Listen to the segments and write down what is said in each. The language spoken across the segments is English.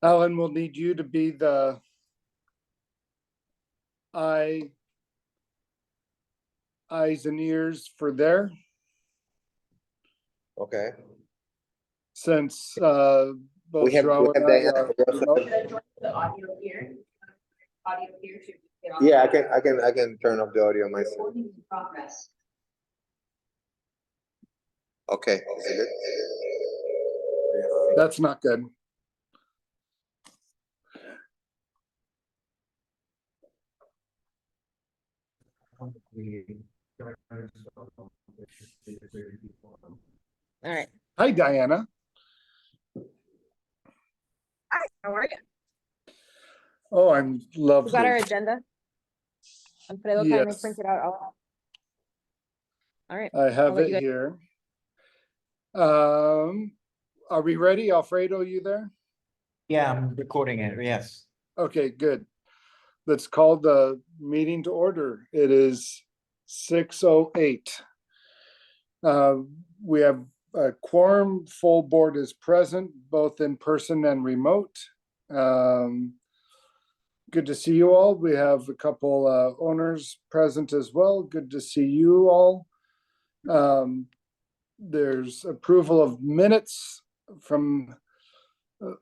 Alan, we'll need you to be the eyes and ears for there, Okay. since both We have Joao and I Diana. are remote. The audio here. Audio here should get off. Yeah, I can turn off the audio myself. Recording in progress. Okay. Is it good? That's not good. All right. Hi, Diana. Hi, how are you? Oh, I'm lovely. We got our agenda. Alfredo kindly Yes. printed out all right. I have let you it guys- here. Are we ready? Alfredo, you there? Yeah, I'm recording it, yes. Okay, good. Let's call the meeting to order. It is 6:08. We have a quorum, full board is present, both in person and remote. Good to see you all. We have a couple owners present as well. Good to see you all. There's approval of minutes from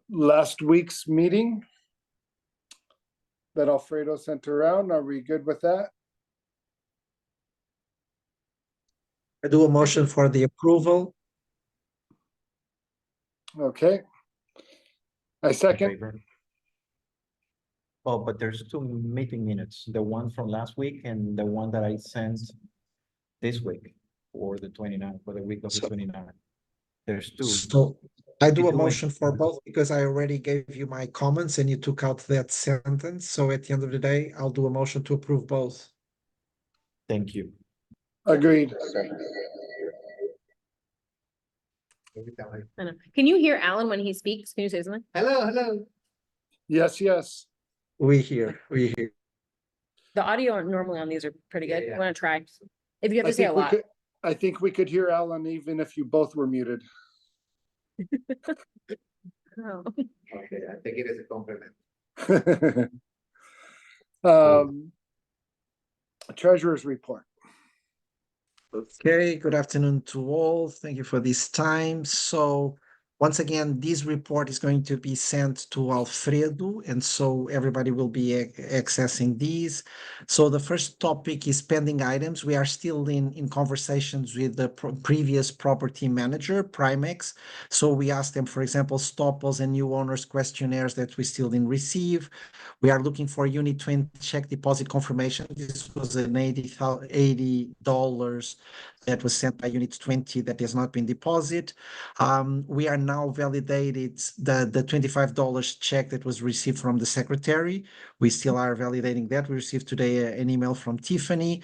last week's meeting that Alfredo sent around. Are we good with that? I do a motion for the approval. Okay. I second. Favor. Oh, but there's two meeting minutes, the one from last week and the one that I sent this week for the 29th, for the week of the So- 29th. There's two. So I do You a do it. motion for both because I already gave you my comments and you took out that sentence. So at the end of the day, I'll do a motion to approve both. Thank you. Agreed. I know. Can you hear Alan when he speaks? Can you say something? Hello. Yes, yes. We hear. The audio normally on these are pretty good. You want to try? If you have I to say a think we lot. could, I think we could hear Alan even if you both were muted. Oh. Okay, I take it as a compliment. Treasurer's report. Okay, good afternoon to all. Thank you for this time. So once again, this report is going to be sent to Alfredo, and so everybody will be accessing these. So the first topic is pending items. We are still in conversations with the previous property manager, Primex. So we asked them, for example, stoppers and new owners questionnaires that we still didn't receive. We are looking for Unit 20 check deposit confirmation. This was an $80 that was sent by Unit 20 that has not been deposited. We are now validated the $25 check that was received from the secretary. We still are validating that. We received today an email from Tiffany.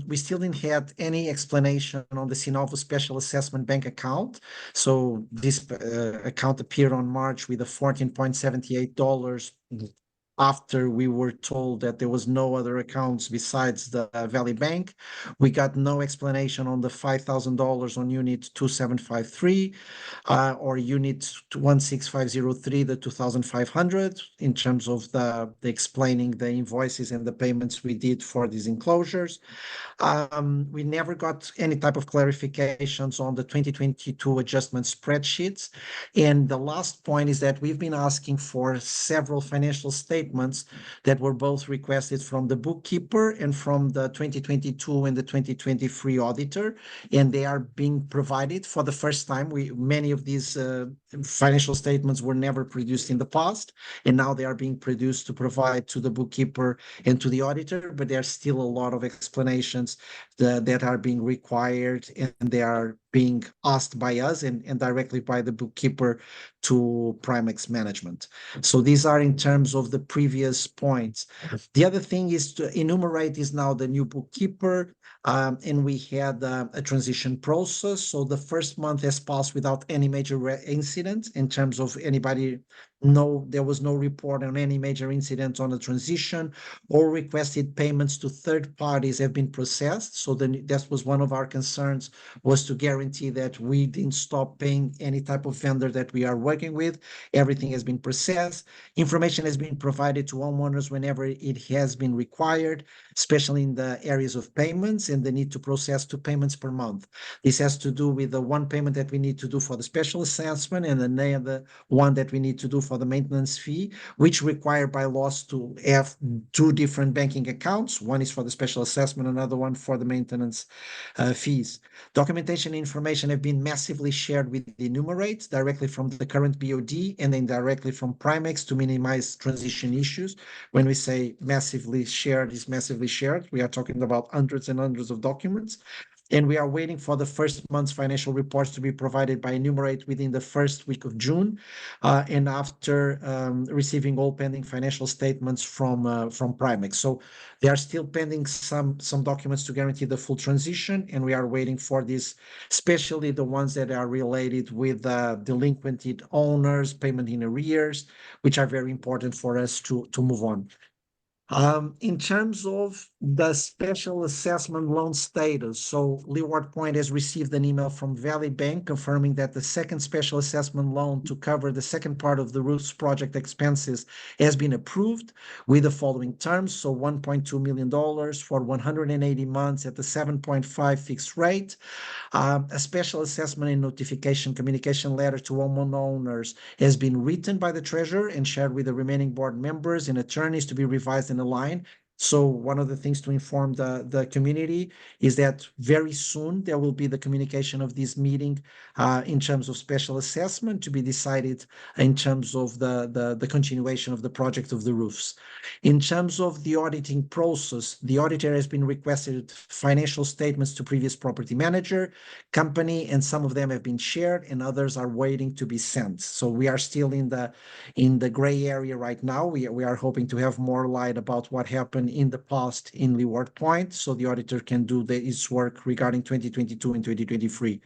We still didn't have any explanation on the Sinovo Special Assessment Bank account. So this account appeared on March with a $14.78 after we were told that there was no other accounts besides the Valley Bank. We got no explanation on the $5,000 on Unit 2753 or Unit 16503, the 2,500, in terms of the explaining the invoices and the payments we did for these enclosures. We never got any type of clarifications on the 2022 adjustment spreadsheets. And the last point is that we've been asking for several financial statements that were both requested from the bookkeeper and from the 2022 and the 2023 auditor, and they are being provided for the first time. Many of these financial statements were never produced in the past, and now they are being produced to provide to the bookkeeper and to the auditor, but there's still a lot of explanations that are being required, and they are being asked by us and directly by the bookkeeper to Primex management. So these are in terms of the previous points. The other thing is to Enumerate is now the new bookkeeper, and we had a transition process. So the first month has passed without any major incident in terms of anybody There was no report on any major incidents on the transition. All requested payments to third parties have been processed. So then that was one of our concerns, was to guarantee that we didn't stop paying any type of vendor that we are working with. Everything has been processed. Information has been provided to homeowners whenever it has been required, especially in the areas of payments and the need to process 2 payments per month. This has to do with the one payment that we need to do for the special assessment and another one that we need to do for the maintenance fee, which require by laws to have 2 different banking accounts. One is for the special assessment, another one for the maintenance fees. Documentation and information have been massively shared with the Enumerate directly from the current BOD and then directly from Primex to minimize transition issues. When we say massively shared is massively shared, we are talking about hundreds and hundreds of documents. And we are waiting for the first month's financial reports to be provided by Enumerate within the first week of June, and after receiving all pending financial statements from Primex. So they are still pending some documents to guarantee the full transition, and we are waiting for this, especially the ones that are related with delinquent owners, payment in arrears, which are very important for us to move on. In terms of the special assessment loan status, so Leeward Point has received an email from Valley Bank confirming that the second special assessment loan to cover the second part of the roofs project expenses has been approved with the following terms. So $1.2 million for 180 months at the 7.5 fixed rate. A special assessment and notification communication letter to homeowners has been written by the treasurer and shared with the remaining board members and attorneys to be revised and aligned. So one of the things to inform the community is that very soon there will be the communication of this meeting in terms of special assessment to be decided in terms of the continuation of the project of the roofs. In terms of the auditing process, the auditor has been requested financial statements to previous property manager, company, and some of them have been shared and others are waiting to be sent. So we are still in the gray area right now. We are hoping to have more light about what happened in the past in Leeward Point, so the auditor can do its work regarding 2022 and 2023.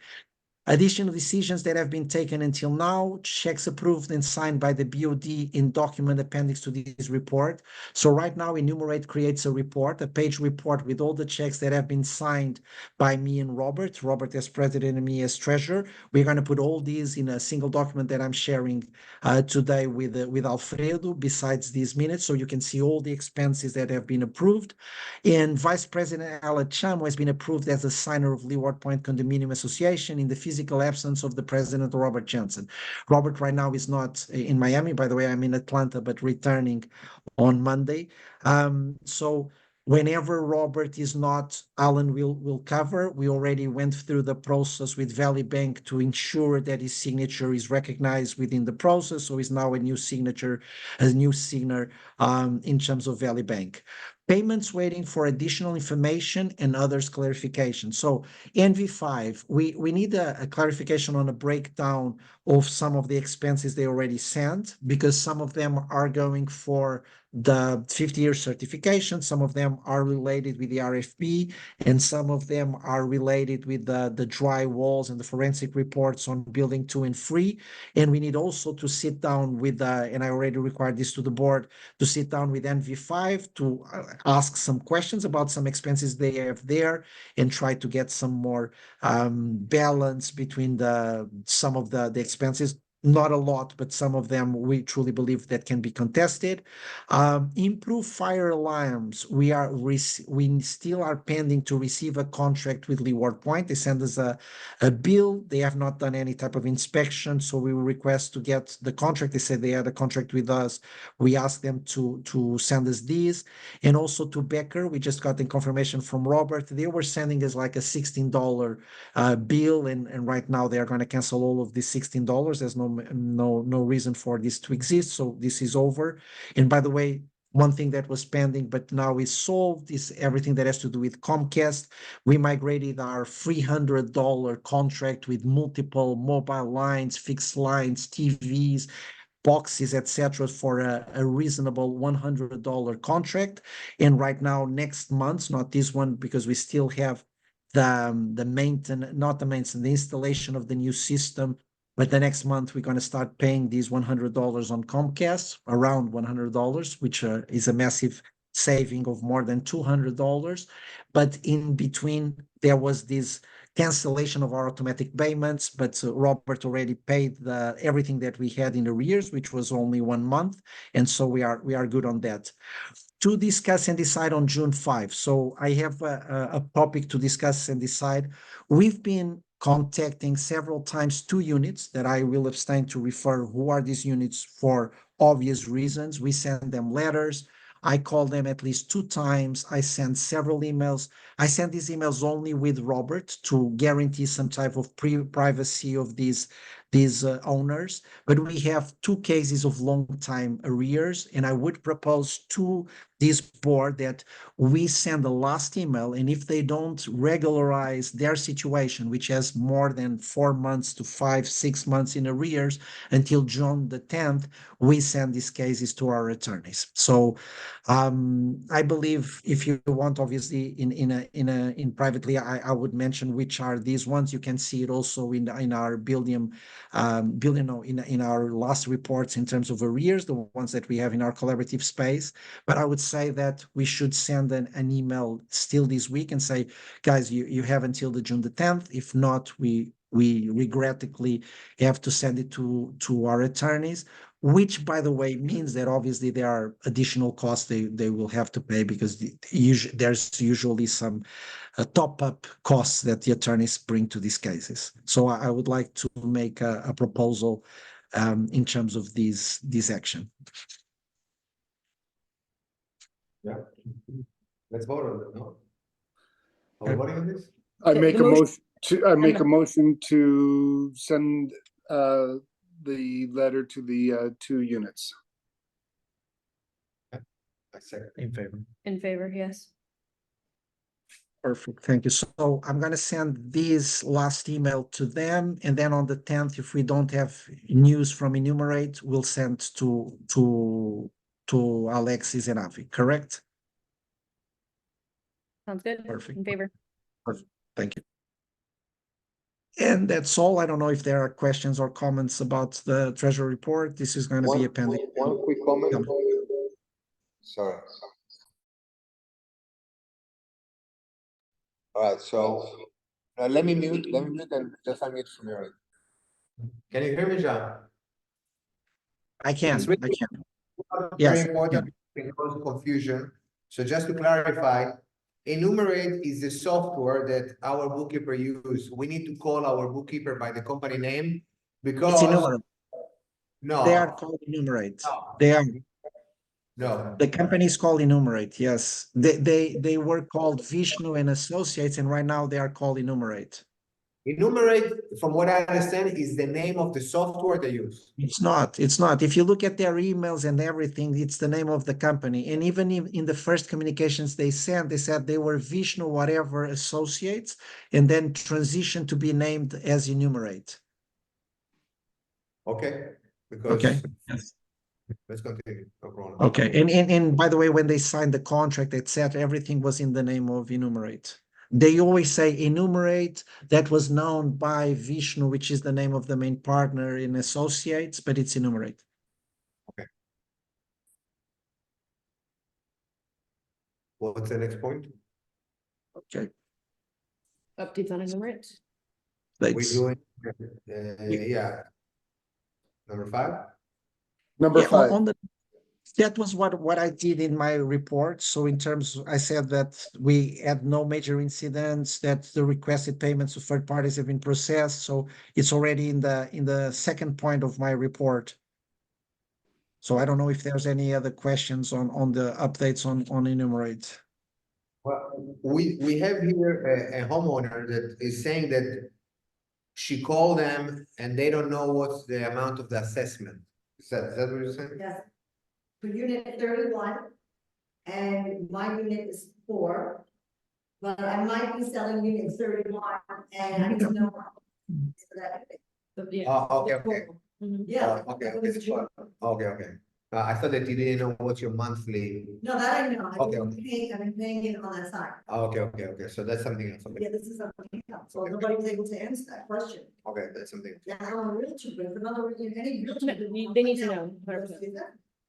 Additional decisions that have been taken until now, checks approved and signed by the BOD in document appendix to this report. So right now, Enumerate creates a report, a page report with all the checks that have been signed by me and Robert as president and me as treasurer. We're going to put all these in a single document that I'm sharing today with Alfredo besides these minutes, so you can see all the expenses that have been approved. And Vice President Ella Chamo has been approved as a signer of Leeward Point Condominium Association in the physical absence of the president, Robert Jensen. Robert right now is not in Miami. By the way, I'm in Atlanta, but returning on Monday. So whenever Robert is not, Alan will cover. We already went through the process with Valley Bank to ensure that his signature is recognized within the process. So he's now a new signer in terms of Valley Bank. Payments waiting for additional information and others clarification. So NV5, we need a clarification on a breakdown of some of the expenses they already sent, because some of them are going for the 50-year certification, some of them are related with the RFP, and some of them are related with the dry walls and the forensic reports on building 2 and 3. And we need also to sit down with, and I already required this to the board, to sit down with NV5 to ask some questions about some expenses they have there and try to get some more balance between some of the expenses. Not a lot, but some of them we truly believe that can be contested. Improve fire alarms. We still are pending to receive a contract with Leeward Point. They send us a bill. They have not done any type of inspection, so we will request to get the contract. They said they had a contract with us. We asked them to send us these, and also to Becker. We just got the confirmation from Robert. They were sending us like a $16 bill, and right now they are going to cancel all of these $16. There's no reason for this to exist, so this is over. And by the way, one thing that was pending but now is solved is everything that has to do with Comcast. We migrated our $300 contract with multiple mobile lines, fixed lines, TVs, boxes, etc., for a reasonable $100 contract. And right now, next month, not this one, because we still have the maintenance, not the maintenance, the installation of the new system But the next month, we're going to start paying these $100 on Comcast, around $100, which is a massive saving of more than $200. But in between, there was this cancellation of our automatic payments, but Robert already paid everything that we had in arrears, which was only 1 month. And so we are good on that. To discuss and decide on June 5. So I have a topic to discuss and decide. We've been contacting several times 2 units that I will abstain to refer who are these units for obvious reasons. We send them letters. I call them at least 2 times. I send several emails. I send these emails only with Robert to guarantee some type of privacy of these owners. But we have 2 cases of long time arrears, and I would propose to this board that we send the last email, and if they don't regularize their situation, which has more than 4 months to 5, 6 months in arrears until June the 10th, we send these cases to our attorneys. So I believe if you want, obviously in privately, I would mention which are these ones. You can see it also in our Billium, in our last reports in terms of arrears, the ones that we have in our collaborative space. But I would say that we should send an email still this week and say, guys, you have until the June the 10th. If not, we regrettably have to send it to our attorneys, which, by the way, means that obviously there are additional costs they will have to pay, because there's usually some top-up costs that the attorneys bring to these cases. So I would like to make a proposal in terms of this action. Yeah. Let's vote on it, no? Are we voting on this? I The make a motion- motion I make a motion to send the letter to the 2 units. I second. In favor. In favor, yes. Perfect, thank you. So I'm going to send this last email to them, and then on the 10th, if we don't have news from Enumerate, we'll send to Alexis and Avi, correct? Sounds good. Perfect. In favor. Thank you. And that's all. I don't know if there are questions or comments about the treasury report. This is going to be appended. One quick comment. Come. Sorry. All right, so let me mute and just unmute from your end. Can you hear me, John? I can. It's really- Yes, Very important, can cause confusion. So just to clarify, Enumerate is the software that our bookkeeper use. We need to call our bookkeeper by the company name because. It's Enumerate. No. They are called Enumerate. No. They are. No. The company is called Enumerate. Yes, they were called Vishnu and Associates, and right now they are called Enumerate. Enumerate, from what I understand, is the name of the software they use. It's not. It's not. If you look at their emails and everything, it's the name of the company. And even in the first communications they sent, they said they were Vishnu whatever Associates, and then transitioned to be named as Enumerate. Okay, because. Okay. Yes. Let's continue. No problem. Okay. And by the way, when they signed the contract, etc., everything was in the name of Enumerate. They always say Enumerate, that was known by Vishnu, which is the name of the main partner in Associates, but it's Enumerate. What's the next point? Okay. Updates on Enumerate. We're Let's- doing, yeah. Number 5? Number Yeah, 5. on the, that was what I did in my report. So in terms, I said that we had no major incidents, that the requested payments to third parties have been processed. So it's already in the second point of my report. So I don't know if there's any other questions on the updates on Enumerate. Well, we have here a homeowner that is saying that she called them and they don't know what's the amount of the assessment. Is that what you're saying? Yes. For unit 31, and my unit is 4. But I might be selling unit 31, and I don't know. So that- But yeah. Oh, okay, okay. Mhm. Yeah. Oh, okay, that was okay. June. Okay, okay. I thought that you didn't know what's your monthly. No, that I know, Okay, I've been paying it on that side. Okay, so that's something else. Yeah, this is something else, so nobody was able to answer that question. Okay, that's something. Yeah, I'm a realtor, but if another, if any realtor. They need to know.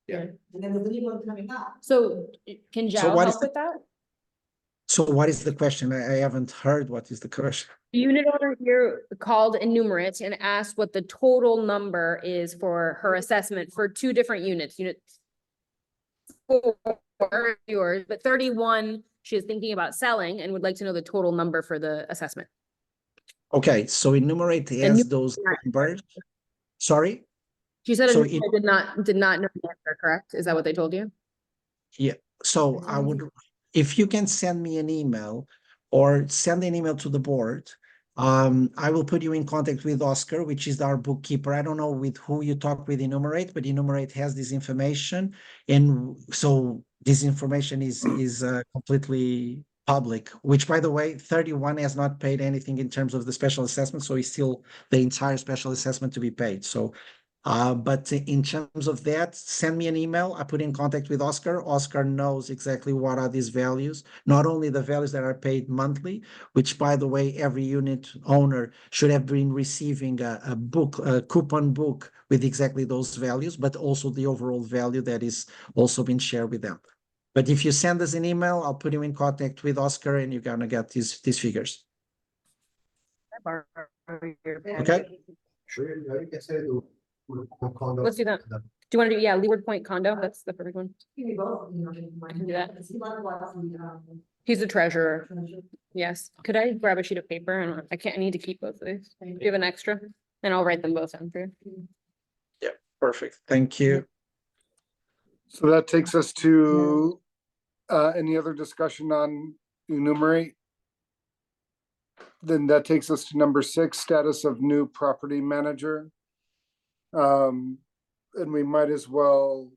Yeah. And then there's a new one coming up. So can So Jao what is help the- with that? So what is the question? I haven't heard what is the question. The unit owner here called Enumerate and asked what the total number is for her assessment for two different units, units. Four yours, but 31, she is thinking about selling and would like to know the total number for the assessment. Okay, so Enumerate And has those numbers. Sorry? She said So Enumerate did not know the answer, correct? Is that what they told you? Yeah, so I would, if you can send me an email or send an email to the board, I will put you in contact with Oscar, which is our bookkeeper. I don't know with who you talk with Enumerate, but Enumerate has this information. And so this information is completely public, which by the way, 31 has not paid anything in terms of the special assessment. So it's still the entire special assessment to be paid. So but in terms of that, send me an email. I put in contact with Oscar. Oscar knows exactly what are these values, not only the values that are paid monthly, which by the way, every unit owner should have been receiving a coupon book with exactly those values, but also the overall value that is also been shared with them. But if you send us an email, I'll put you in contact with Oscar and you're gonna get these figures. Okay. Sure, you can say it. Let's do that. Do you want to do, Leeward Point condo? That's the perfect one. Give me both, you know, I can do that. He likewise, He's the treasurer. Yes. Could I grab a sheet of paper? I need to keep both of these. Do you have an extra? And I'll write them both down for you. Yeah, perfect. Thank you. So that takes us to, any other discussion on Enumerate? Then that takes us to number 6, status of new property manager. And we might as well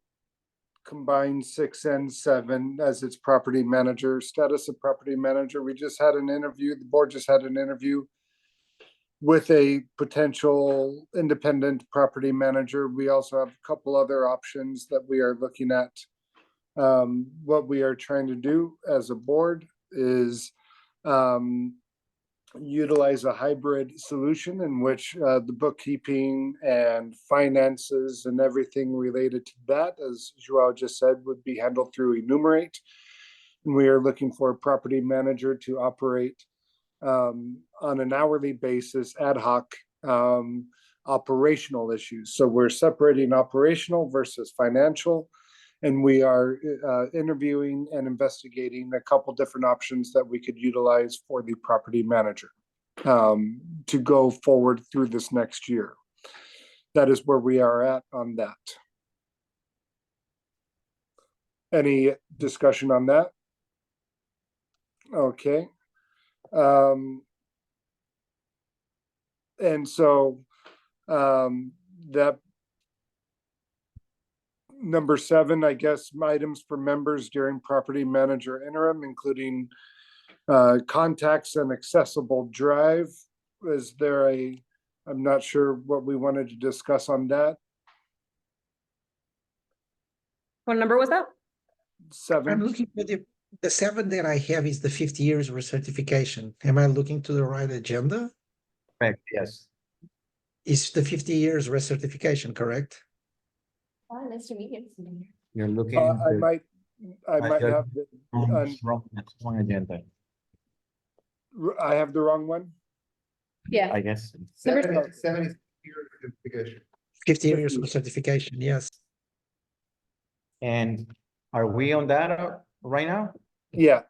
combine 6 and 7 as its property manager, status of property manager. We just had an interview, the board just had an interview with a potential independent property manager. We also have a couple other options that we are looking at. What we are trying to do as a board is utilize a hybrid solution in which the bookkeeping and finances and everything related to that, as Joao just said, would be handled through Enumerate. And we are looking for a property manager to operate on an hourly basis, ad hoc operational issues. So we're separating operational versus financial. And we are interviewing and investigating a couple different options that we could utilize for the property manager to go forward through this next year. That is where we are at on that. Any discussion on that? Okay. And so that number 7, I guess, items for members during property manager interim, including contacts and accessible drive. Is there I'm not sure what we wanted to discuss on that. What number was that? 7. I'm looking for the 7 that I have is the 50 years recertification. Am I looking to the right agenda? Correct, yes. Is the 50 years recertification correct? Oh, nice to meet you. You're looking. I might got have wrong agenda, I have the wrong one. Yeah. I guess. 7 is your certification. 50 years recertification, yes. And are we on that right now? Yeah.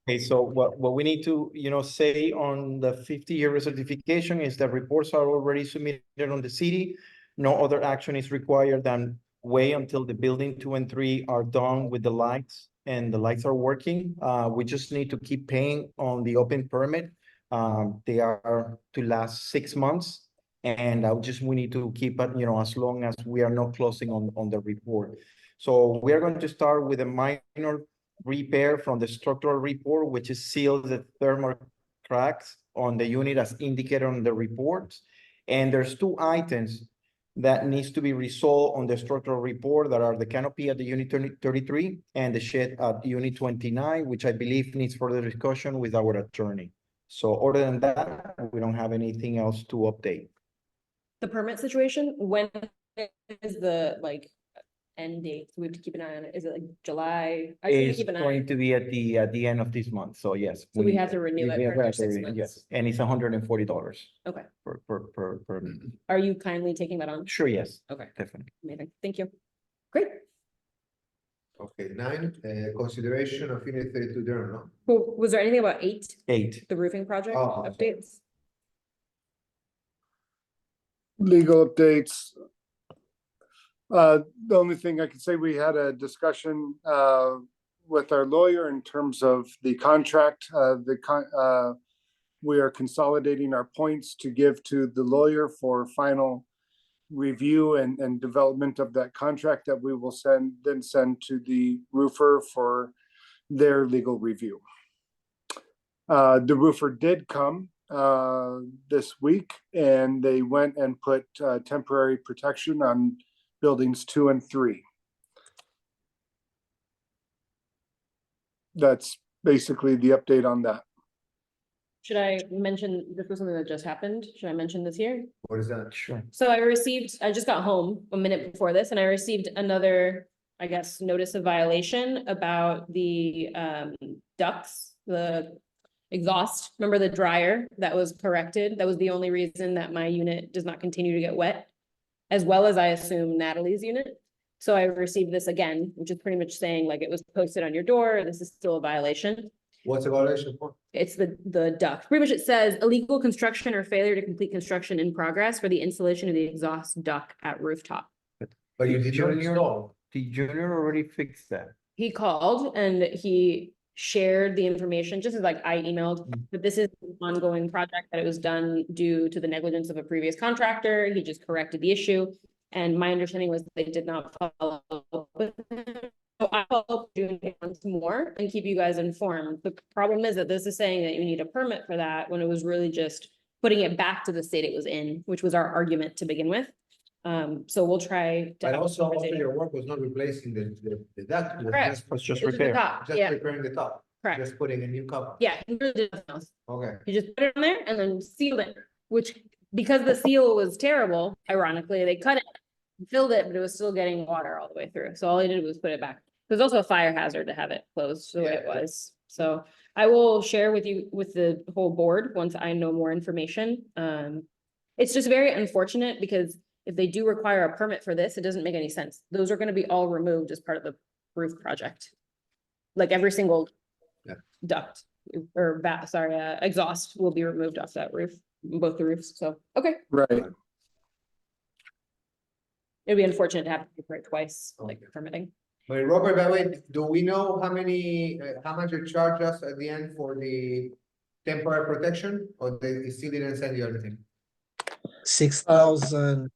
Okay, so what we need to, say on the 50-year recertification is that reports are already submitted on the city. No other action is required than wait until the building 2 and 3 are done with the lights and the lights are working. We just need to keep paying on the open permit. They are to last 6 months. And we need to keep it, as long as we are not closing on the report. So we are going to start with a minor repair from the structural report, which is seals the thermal cracks on the unit as indicated on the report. And there's 2 items that needs to be resolved on the structural report that are the canopy at the unit 33 and the shed at unit 29, which I believe needs further discussion with our attorney. So other than that, we don't have anything else to update. The permit situation, when is the like end date? So we have to keep an eye on it. Is it like July? I should It's keep an eye. going to be at the end of this month, so yes. So we have to renew it we for have another to 6 renew, months. yes, and it's $140 Okay. per. Are you kindly taking that on? Sure, yes, Okay, definitely. amazing. Thank you. Great. Okay, 9, consideration of unit 32 DERM, no? Well, was there anything about 8, 8. the roofing project Oh, updates? Legal updates. The only thing I can say, we had a discussion with our lawyer in terms of the contract. We are consolidating our points to give to the lawyer for final review and development of that contract that we will then send to the roofer for their legal review. The roofer did come this week, and they went and put temporary protection on buildings 2 and 3. That's basically the update on that. Should I mention, this was something that just happened. Should I mention this here? What is that? Sure. So I just got home a minute before this and I received another, I guess, notice of violation about the ducts, the exhaust. Remember the dryer that was corrected? That was the only reason that my unit does not continue to get wet, as well as I assume Natalie's unit. So I received this again, which is pretty much saying like it was posted on your door. This is still a violation. What's the violation for? It's the duct. Pretty much it says illegal construction or failure to complete construction in progress for the installation of the exhaust duct at rooftop. But you did not Junior- install. The junior already fixed that. He called and he shared the information, just as like I emailed, but this is an ongoing project that it was done due to the negligence of a previous contractor. He just corrected the issue. And my understanding was they did not follow up with him. So I'll do it once more and keep you guys informed. The problem is that this is saying that you need a permit for that when it was really just putting it back to the state it was in, which was our argument to begin with. So we'll try to. But have a also conversation. your work was not replacing the duct. it was Correct. It's just It was the repair. top, Just yeah, repairing the top. correct. Just putting a new cover. Yeah, he really did nothing else. Okay. He just put it on there and then sealed it, which because the seal was terrible, ironically, they cut it, filled it, but it was still getting water all the way through. So all he did was put it back. There's also a fire hazard to have it closed the way it Yeah. was. So I will share with you, with the whole board, once I know more information. It's just very unfortunate because if they do require a permit for this, it doesn't make any sense. Those are gonna be all removed as part of the roof project. Like every single Yeah. duct or exhaust will be removed off that roof, both the roofs. So, okay. Right. It'd be unfortunate to have to pay for it twice, like Okay. permitting. But Robert, by the way, do we know how much they charge us at the end for the temporary protection? Or they still didn't send you anything? 6,000.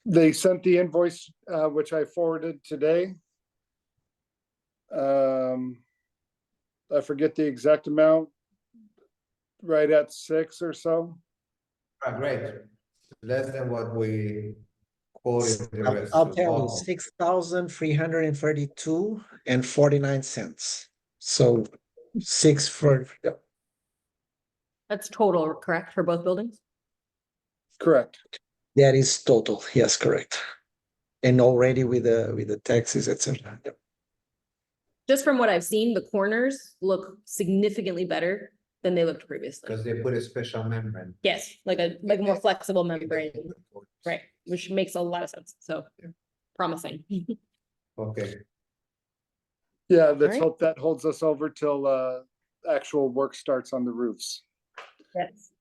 They sent the invoice, which I forwarded today. I forget the exact amount, right at 6 or so. Ah, great. Less than what we quoted the rest. I'll tell you, Oh, 6,332 and 49 cents. So 6 for, That's total, correct, for both buildings? Correct. that is total. Yes, correct. And already with the taxes, etc. Just from what I've seen, the corners look significantly better than they looked previously. because they put a special membrane. Yes, like a more flexible membrane, right, which makes a lot of sense. So promising. Okay, Yeah, let's Alright. hope that holds us over till actual work starts on the roofs. Yes.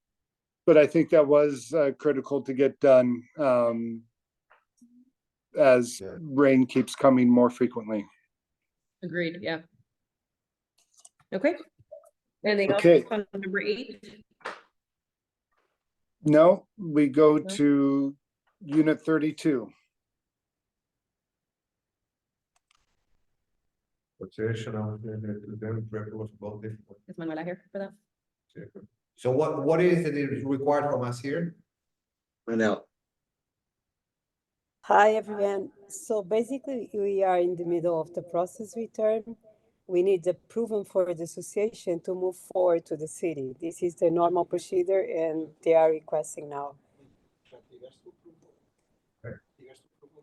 But I think that was critical to get done as Yeah. rain keeps coming more frequently. Agreed, yeah. Okay. Anything else Okay. on number 8? No, we go No. to unit 32. consideration of the report both different. Is Manuela here for that? So what is it is required from us here? Manel. Hi, everyone. So basically, we are in the middle of the process return. We need the approval for the association to move forward to the city. This is the normal procedure and they are requesting now.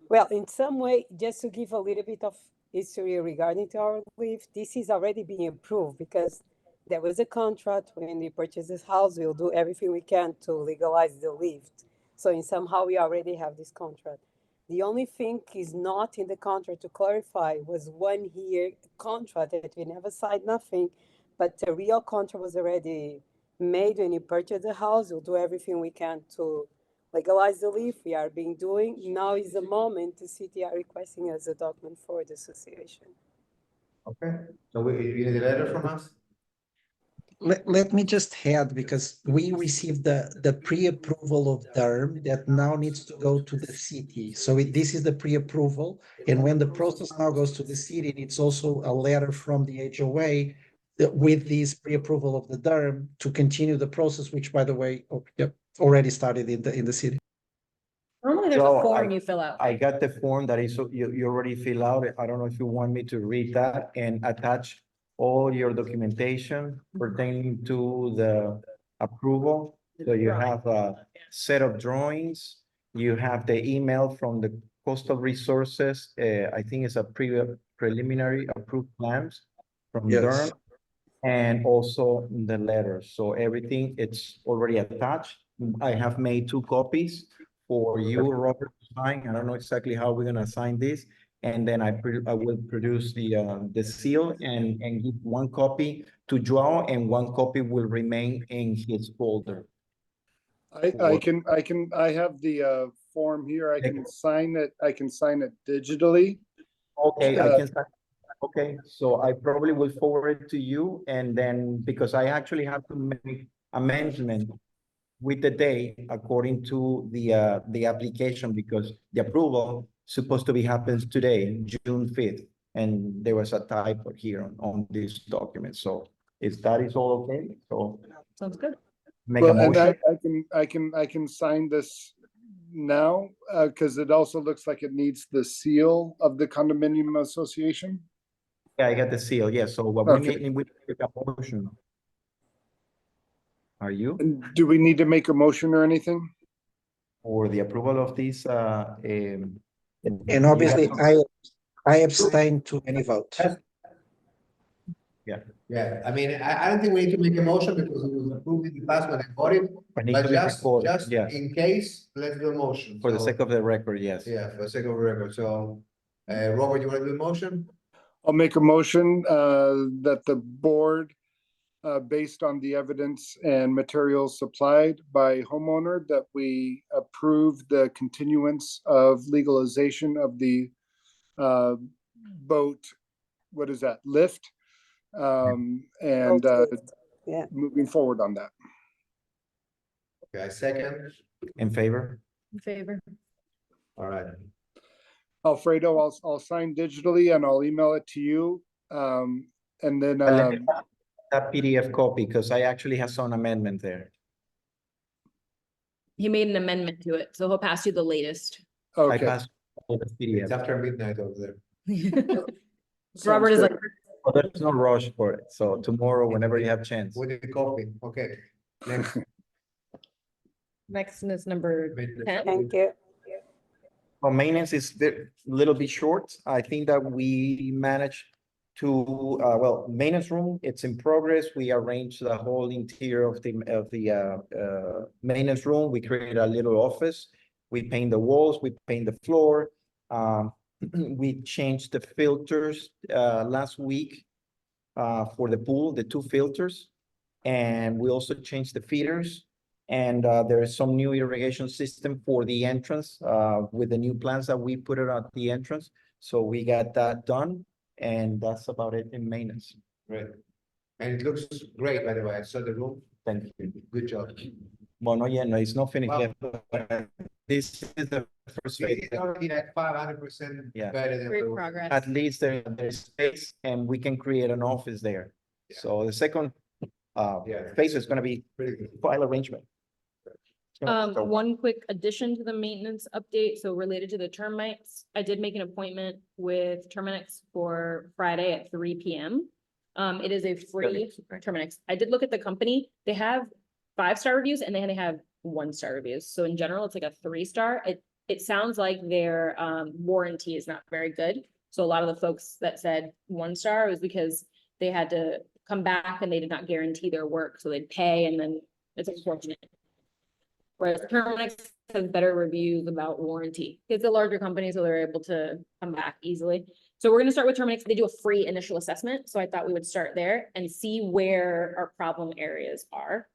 Well, in some way, just to give a little bit of history regarding to our lift, this is already being approved because there was a contract when we purchased this house. We'll do everything we can to legalize the lift. So in somehow we already have this contract. The only thing is not in the contract to clarify was 1 year contract that we never signed nothing, but the real contract was already made when you purchase the house. We'll do everything we can to legalize the lift. We are being doing. Now is the moment the city are requesting us a document for the association. Okay, so you need a letter from us? Let me just add, because we received the pre-approval of DERM that now needs to go to the city. So this is the pre-approval. And when the process now goes to the city, it's also a letter from the HOA with this pre-approval of the DERM to continue the process, which, by the way, already started in the city. Normally there's So a form you fill out. I got the form that is, you already fill out. I don't know if you want me to read that and attach all your documentation pertaining to the approval. So you have a set of drawings, you have the email from the coastal resources. I think it's a preliminary approved plans from Yes. DERM, and also the letter. So everything, it's already attached. I have made 2 copies for you, Robert, to sign. I don't know exactly how we're gonna sign this. And then I will produce the seal and give 1 copy to Joao, and 1 copy will remain in his folder. I have the form here. I can sign it digitally. Okay, okay, so I probably will forward it to you, and then, because I actually have to make amendment with the date according to the application, because the approval supposed to be happens today, June 5th, and there was a typo here on this document. So if that is all okay, so Sounds good. make a Well, and motion. I can sign this now, because it also looks like it needs the seal of the condominium association. Yeah, I got the seal. Yeah, so what we Okay. need, we make a motion. Are you? And do we need to make a motion or anything? For the approval of this, And obviously, I abstain to any vote. Yeah, I mean, I don't think we need to make a motion because it was approved in the past when I got it, I need but to be just recorded, yeah, in case, let's do a motion. for the So, sake of the record, yes. yeah, for the sake of the record, so, Robert, you wanna do a motion? I'll make a motion that the board, based on the evidence and materials supplied by homeowner, that we approve the continuance of legalization of the boat, what is that, lift? And Yeah. moving forward on that. Okay, I second, In favor? In favor. all right. Alfredo, I'll sign digitally and I'll email it to you. And then, That PDF copy, because I actually have some amendment there. He made an amendment to it, so he'll pass you the latest. I okay. passed all the It's PDF. after midnight over there. Robert is Sounds like, Oh, there's no rush for it. So tomorrow, whenever you have chance. With the coffee, okay. Next. next is number 10. Thank you. Well, maintenance is a little bit short. I think that we managed to, well, maintenance room, it's in progress. We arranged the whole interior of the maintenance room. We created a little office. We paint the walls, we paint the floor. We changed the filters last week for the pool, the 2 filters. And we also changed the feeders. And there is some new irrigation system for the entrance with the new plants that we put it at the entrance. So we got that done, and that's about it in maintenance. Great. And it looks great, by the way, I saw the room, Thank you. good job. Well, no, yeah, no, it's not finished Wow. yet. This is the first phase. It's already like 500% Yeah. better than. Great the- progress. At least there's space, and we can create an office there. Yeah. So the second Yeah. phase is gonna be Pretty good. file arrangement. One quick addition to the maintenance update, so related to the termites, I did make an appointment with Terminix for Friday at 3 p.m. It is a free Terminix. I did look at the company. They have 5-star reviews and then they have 1-star reviews. So in general, it's like a 3-star. It sounds like their warranty is not very good. So a lot of the folks that said 1-star was because they had to come back and they did not guarantee their work, so they'd pay and then it's unfortunate. Whereas Terminix has better reviews about warranty. It's a larger company, so they're able to come back easily. So we're gonna start with Terminix. They do a free initial assessment, so I thought we would start there and see where our problem areas are.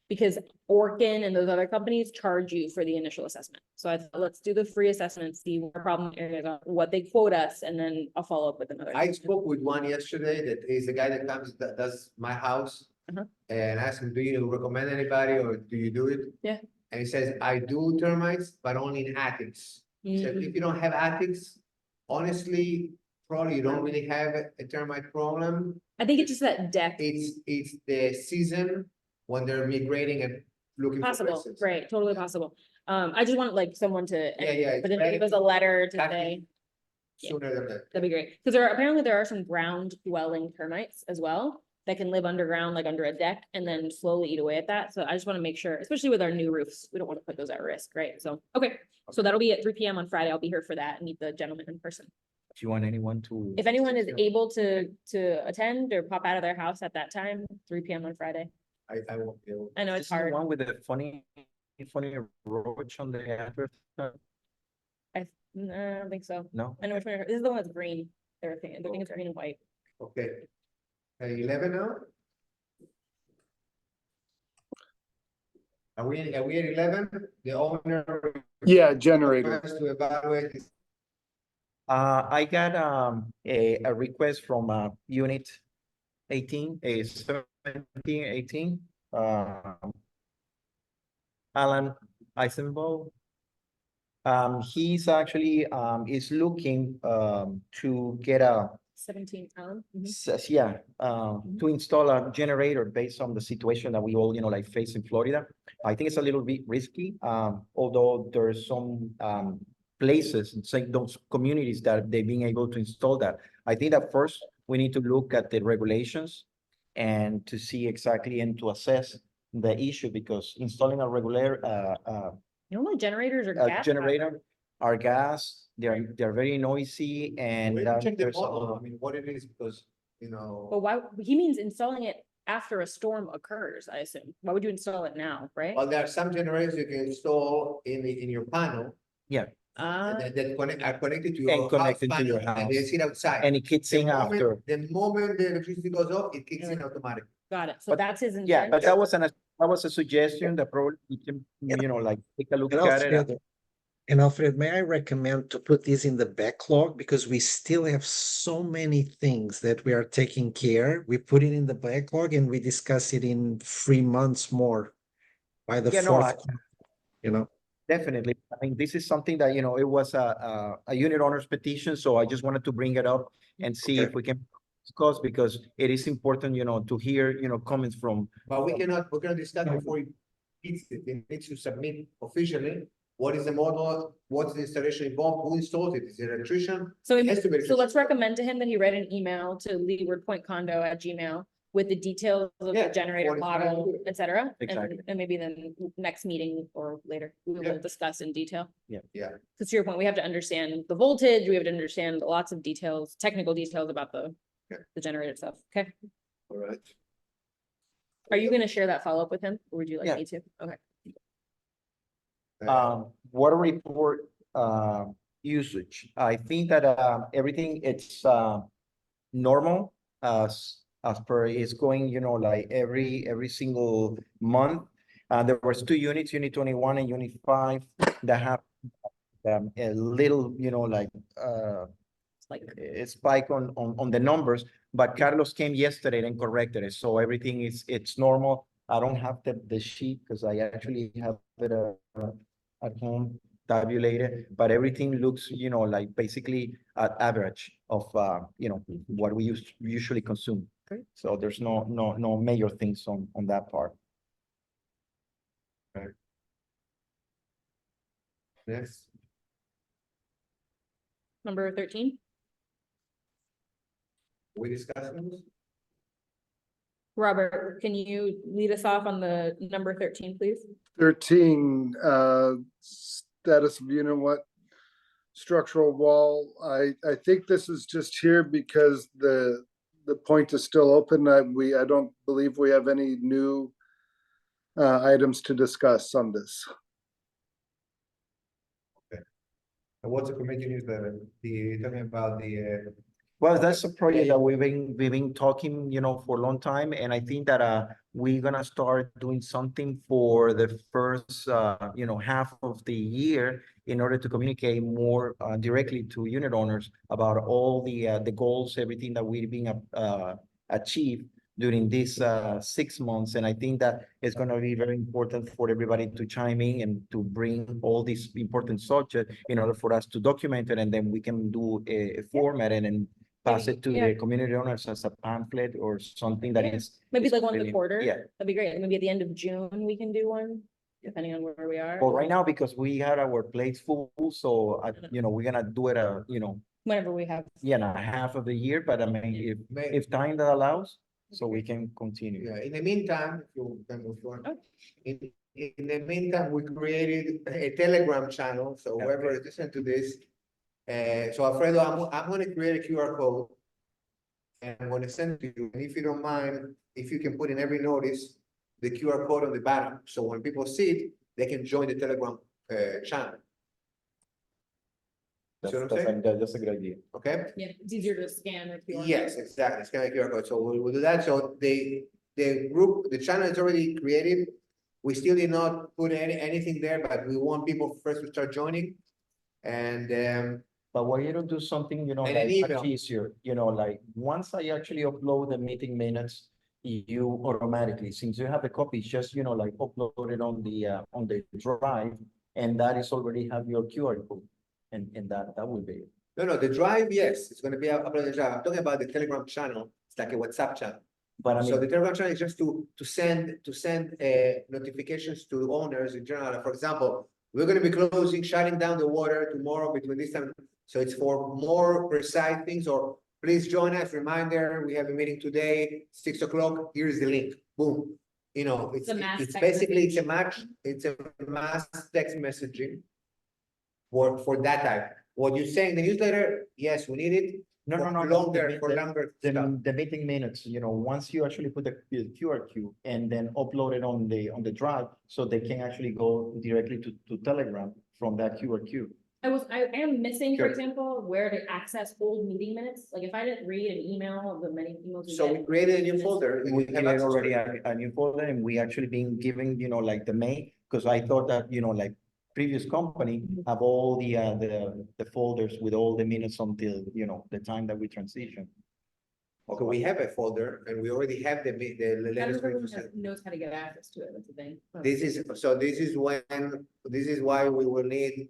Because Orkin and those other companies charge you for the initial assessment. So I thought, let's do the free assessment, see where problem areas are, what they quote us, and then I'll follow up with another. I spoke with one yesterday that is a guy that comes, that does my house. Uh-huh. And asked him, do you recommend anybody or do you do it? Yeah. And he says, I do termites, but only in attics. He said, if you don't have attics, honestly, probably you don't really have a termite problem. I think it's just that depth. It's the season when they're migrating and looking for Possible, places. right, totally possible. I just want like someone to, Yeah. but if give us a letter to say, Sooner than that. that'd be great. Because apparently there are some ground dwelling termites as well that can live underground, like under a deck, and then slowly eat away at that. So I just want to make sure, especially with our new roofs, we don't want to put those at risk, right? So, okay, so that'll be at 3 p.m. on Friday. I'll be here for that and meet the gentleman in person. Do you want anyone to? If anyone is able to attend or pop out of their house at that time, 3 p.m. on Friday. I won't be able. I know This it's is the hard. one with the funny roach on the address? No, I don't think so. No? I know which one. This is the one that's green. They're thinking, I think it's Okay. green and white. Okay. 11 now? Are we at 11? The owner. Yeah, generator. requests to evaluate his- I got a request from unit 18, 17, 18. Alan Eisenbow. He's actually is looking to get a 17, Alan. Mhm. says, yeah, to install a generator based on the situation that we all, like face in Florida. I think it's a little bit risky, although there's some places, say those communities that they've been able to install that. I think that first we need to look at the regulations and to see exactly and to assess the issue, because installing a regular Normally generators are gas. generator are gas, they're very noisy and We have to check the there's a model, lot I mean, what it is, because, But why, he means installing it after a storm occurs, I assume. Why would you install it now, right? well, there are some generators you can install in your panel. Ah, That are connected to your And connected to panel, your and they house. sit outside. and it kicks in after. The moment the electricity goes off, it kicks in automatically. got it. So But- that's his Yeah, intent. but that was a suggestion that probably you can, like take a look And at it. Alfred, may I recommend to put this in the backlog, because we still have so many things that we are taking care. We put it in the backlog and we discuss it in 3 months more by the Yeah, no, fourth, Definitely. I mean, this is something that, it was a unit owner's petition, so I just wanted to bring it up and see if Okay. we can discuss, because it is important, to hear, comments from. But we cannot discuss before it needs to submit officially. What is the model? What's the installation involved? Who installed it? Is it an electrician? So, Has to be so let's recommend to him that he write an email to Leeward Point Condo at Gmail with the details of Yeah, the generator what it's gonna model, do. et cetera. Exactly. And maybe then next meeting or later, we Yeah. will discuss in detail. Yeah. Because to your point, we have to understand the voltage, we have to understand lots of details, technical details about Yeah. the generator itself. Okay. All right. Are you gonna share that follow-up with him, or would you like Yeah. me to? Okay. Water report, usage. I think that, everything it's, normal as per is going, like every single month. There was 2 units, unit 21 and unit 5 that have, a little, like, Like, a spike on the numbers, but Carlos came yesterday and corrected it, so everything it's normal. I don't have the sheet because I actually have it at home tabulated, but everything looks, like basically at average of, what we usually consume. Great. So there's no major things on that part. Next, Number 13. we discussing this? Robert, can you lead us off on the number 13, please? 13, status of unit what? Structural wall. I think this is just here because the point is still open. I don't believe we have any new items to discuss on this. And what's the committee newsletter? Talking about the, Well, that's a project that we've been talking, for a long time, and I think that we're gonna start doing something for the first half of the year in order to communicate more directly to unit owners about all the goals, everything that we've been achieved during these 6 months, and I think that it's gonna be very important for everybody to chime in and to bring all these important subjects in order for us to document it, and then we can do a format and pass it to Yeah. the community owners as a pamphlet or something that Yeah. is. Maybe is like one of the really- quarter. Yeah, That'd be great. Maybe at the end of June, we can do one, depending on where we are. but right now, because we had our plates full, so, we're gonna do it, Whenever we have. half of the year, but I mean, May- if time that allows, so we can continue. yeah, in the meantime, if you can move on. Oh. In the meantime, we created a Telegram channel, so whoever is listening to this. So Alfredo, I'm gonna create a QR code. And I'm gonna send it to you, and if you don't mind, if you can put in every notice, the QR code on the bottom, so when people see it, they can join the Telegram channel, That's, See what I'm saying? that's a good idea. okay? Yeah, it's easier to scan if you want. Yes, exactly, it's kind of QR code, so we'll do that, so the group, the channel is already created. We still did not put anything there, but we want people first to start joining. And But why you don't do something, And an like email. much easier, like once I actually upload the meeting minutes, you automatically, since you have the copies, just, like upload it on the drive, and that is already have your QR code, and that will be it. no, the drive, yes, it's gonna be uploaded the drive, I'm talking about the Telegram channel, it's like a WhatsApp channel. But I So the mean, Telegram channel is just to send notifications to owners in general. For example, we're gonna be shutting down the water tomorrow between this time. So it's for more precise things, or please join us, reminder, we have a meeting today, 6 o'clock, here's the link, boom. It's a mass it's text basically, message. it's a mass text messaging. For that type, what you say in the newsletter, yes, we need it. no, for no, longer, for longer stuff. the meeting minutes, once you actually put the QR code and then upload it on the drive, so they can actually go directly to Telegram from that QR code. I am missing, for Sure. example, where to access old meeting minutes. Like if I didn't read an email of the many emails. So we created a new folder. and We you have create access to already it. a new folder, and we actually been giving, like the main, because I thought that, like previous company have all the folders with all the minutes until, the time that we transition. Okay, we have a folder and we already have the latest. Everyone knows how to get access to it, that's the thing. This is why we will need.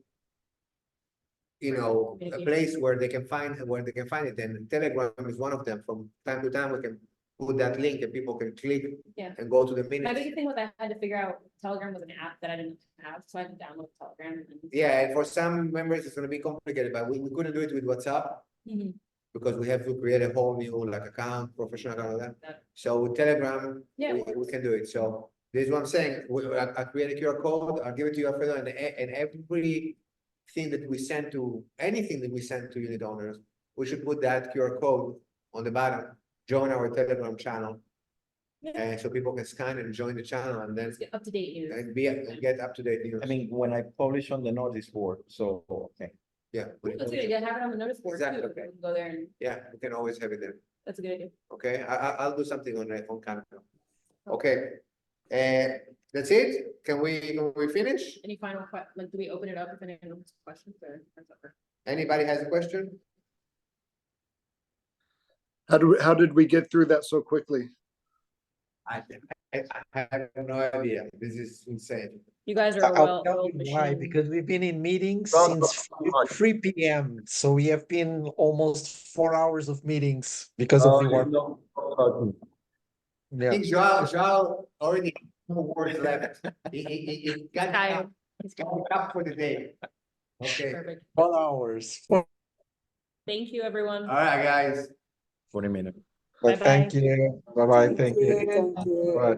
A place where they can find it, and Telegram is one of them. From time to time, we can put that link and people can click. Yeah. And go to the My minutes. biggest thing was I had to figure out Telegram was an app that I didn't have, so I had to download Telegram. Yeah, and for some members, it's gonna be complicated, but we couldn't do it with WhatsApp. Mhm. Because we have to create a whole new account, professional account, all that. That- So with Telegram, Yeah, it we works. can do it. So this is what I'm saying. I create a QR code, I'll give it to you, Alfredo, and anything that we send to unit owners, we should put that QR code on the bottom, join our Telegram channel. Yeah. And so people can scan and join the channel and then Let's get up-to-date news. and get up to date news. I mean, when I publish on the notice board, so, okay. Yeah. That's a good idea, have it on the notice board too, Exactly. we can go there and, Yeah, we can always have it there. that's a good idea. Okay, I'll do something on Canva. Okay, that's it? Can we finish? Any final like, do we open it up if anyone has questions or? that's over? Anybody has a question? How did we get through that so quickly? I have no idea. This is insane. You guys are a I'll tell well-oiled you why, machine. because we've been in meetings Well, since 3 p.m. So we have been almost 4 hours of meetings because of the work. I Yeah. think Joao already no words left. He got Tired. up for the day. Okay, Perfect. 4 hours. Thank you, everyone. all right, guys. 40 minutes. But thank you. Bye-bye. Thank you. Thank you. Bye.